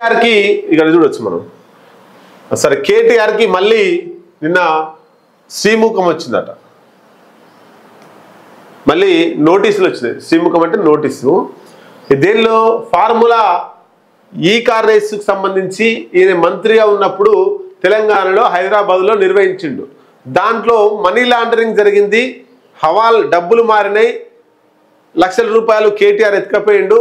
కి ఇక్కడ చూడొచ్చు మనం. సరే, కేటీఆర్కి మళ్ళీ నిన్న శ్రీముఖం వచ్చిందట. మళ్ళీ నోటీసులు వచ్చినాయి. శ్రీముఖం అంటే నోటీసు. దేనిలో ఫార్ములా ఈ కార్ రేసుకు సంబంధించి ఈయన మంత్రిగా ఉన్నప్పుడు తెలంగాణలో హైదరాబాద్లో నిర్వహించిండు. దాంట్లో మనీ లాండరింగ్ జరిగింది, హవాల్ డబ్బులు మారినాయి, లక్షల రూపాయలు కేటీఆర్ ఎత్తుకపోయిండు,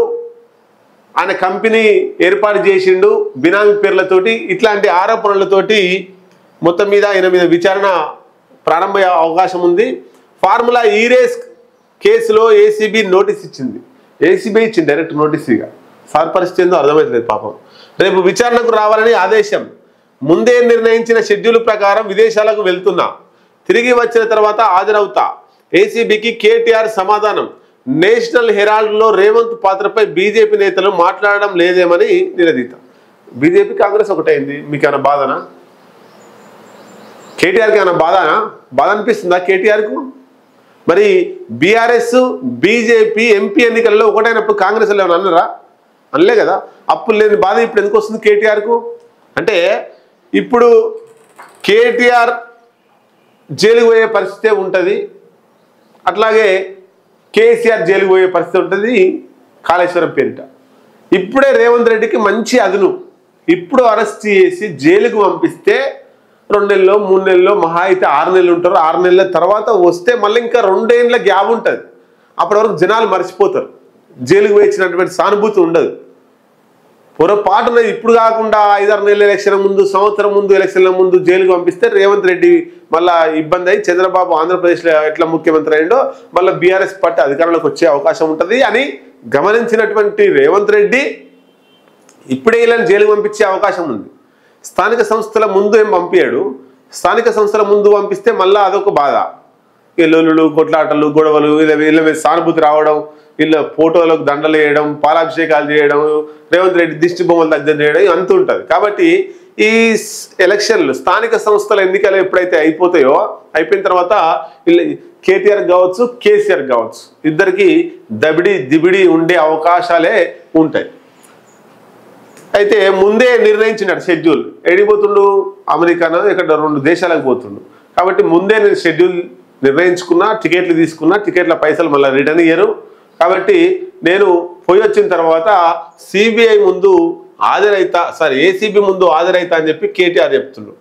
ఆయన కంపెనీ ఏర్పాటు చేసిండు బినామీ పేర్లతోటి. ఇట్లాంటి ఆరోపణలతోటి మొత్తం మీద ఆయన మీద విచారణ ప్రారంభమయ్యే అవకాశం ఉంది. ఫార్ములా ఈ రేస్ కేసులో ఏసీబీ నోటీస్ ఇచ్చింది. ఏసీబీ ఇచ్చింది డైరెక్ట్ నోటీస్. ఇక సార్ పరిస్థితి ఏందో అర్థమవుతలేదు పాపం. రేపు విచారణకు రావాలని ఆదేశం. ముందే నిర్ణయించిన షెడ్యూల్ ప్రకారం విదేశాలకు వెళ్తున్నా, తిరిగి వచ్చిన తర్వాత హాజరవుతా. ఏసీబీకి కేటీఆర్ సమాధానం. నేషనల్ హెరాల్డ్లో రేవంత్ పాత్రపై బీజేపీ నేతలు మాట్లాడడం లేదేమని నిలదీత. బీజేపీ కాంగ్రెస్ ఒకటైంది. మీకు ఏమైనా బాధనా? కేటీఆర్కి ఏమైనా బాధ అనిపిస్తుందా కేటీఆర్కు? మరి బీఆర్ఎస్ బీజేపీ ఎంపీ ఎన్నికల్లో ఒకటైనప్పుడు కాంగ్రెస్ వాళ్ళు ఏమైనా అన్నారా? అనలే కదా. అప్పుడు లేని బాధ ఇప్పుడు ఎందుకు వస్తుంది కేటీఆర్కు? అంటే ఇప్పుడు కేటీఆర్ జైలుకు పోయే పరిస్థితే ఉంటుంది, అట్లాగే కేసీఆర్ జైలుకు పోయే పరిస్థితి ఉంటుంది కాళేశ్వరం పేరిట. ఇప్పుడే రేవంత్ రెడ్డికి మంచి అదును. ఇప్పుడు అరెస్ట్ చేసి జైలుకు పంపిస్తే 2 నెలల్లో 3 నెలల్లో మహా అయితే 6 నెలలు ఉంటారు. 6 నెలల తర్వాత వస్తే మళ్ళీ ఇంకా 2 ఏళ్ళ గ్యాప్ ఉంటుంది. అప్పటి వరకు జనాలు మర్చిపోతారు. జైలుకు వేయించినటువంటి సానుభూతి ఉండదు. పొరపాటున ఇప్పుడు కాకుండా 5-6 నెలల ఎలక్షన్ ముందు, సంవత్సరం ముందు, ఎలక్షన్ల ముందు జైలుకు పంపిస్తే రేవంత్ రెడ్డి మళ్ళీ ఇబ్బంది అయ్యి చంద్రబాబు ఆంధ్రప్రదేశ్లో ఎట్లా ముఖ్యమంత్రి అయ్యిండో మళ్ళీ బీఆర్ఎస్ పార్టీ అధికారంలోకి వచ్చే అవకాశం ఉంటుంది అని గమనించినటువంటి రేవంత్ రెడ్డి ఇప్పుడే ఇలా జైలుకు పంపించే అవకాశం ఉంది. స్థానిక సంస్థల ముందు ఏం పంపించాడు. స్థానిక సంస్థల ముందు పంపిస్తే మళ్ళీ అదొక బాధ. ఎల్లుళ్ళు, కొట్లాటలు, గొడవలు, వీళ్ళ మీద సానుభూతి రావడం, వీళ్ళ ఫోటోలకు దండలు వేయడం, పాలాభిషేకాలు చేయడం, రేవంత్ రెడ్డి దిష్టి బొమ్మలు దగ్గర చేయడం అంత ఉంటుంది. కాబట్టి ఈ ఎలక్షన్లు, స్థానిక సంస్థల ఎన్నికలు ఎప్పుడైతే అయిపోయిన తర్వాత కేటీఆర్ కావచ్చు, కేసీఆర్ కావచ్చు, ఇద్దరికి దిబిడి ఉండే అవకాశాలే ఉంటాయి. అయితే ముందే నిర్ణయించినాడు షెడ్యూల్. ఎడిపోతుండు, అమెరికానో ఇక్కడ 2 దేశాలకు పోతుండు. కాబట్టి ముందే నేను షెడ్యూల్ నిర్ణయించుకున్నా, టికెట్లు తీసుకున్నా, టికెట్ల పైసలు మళ్ళీ రిటర్న్ ఇయ్యరు. కాబట్టి నేను పోయి వచ్చిన తర్వాత సిబిఐ ముందు హాజరైతా, ఏసీబీ ముందు హాజరైతా అని చెప్పి కేటీఆర్ చెప్తున్నాడు.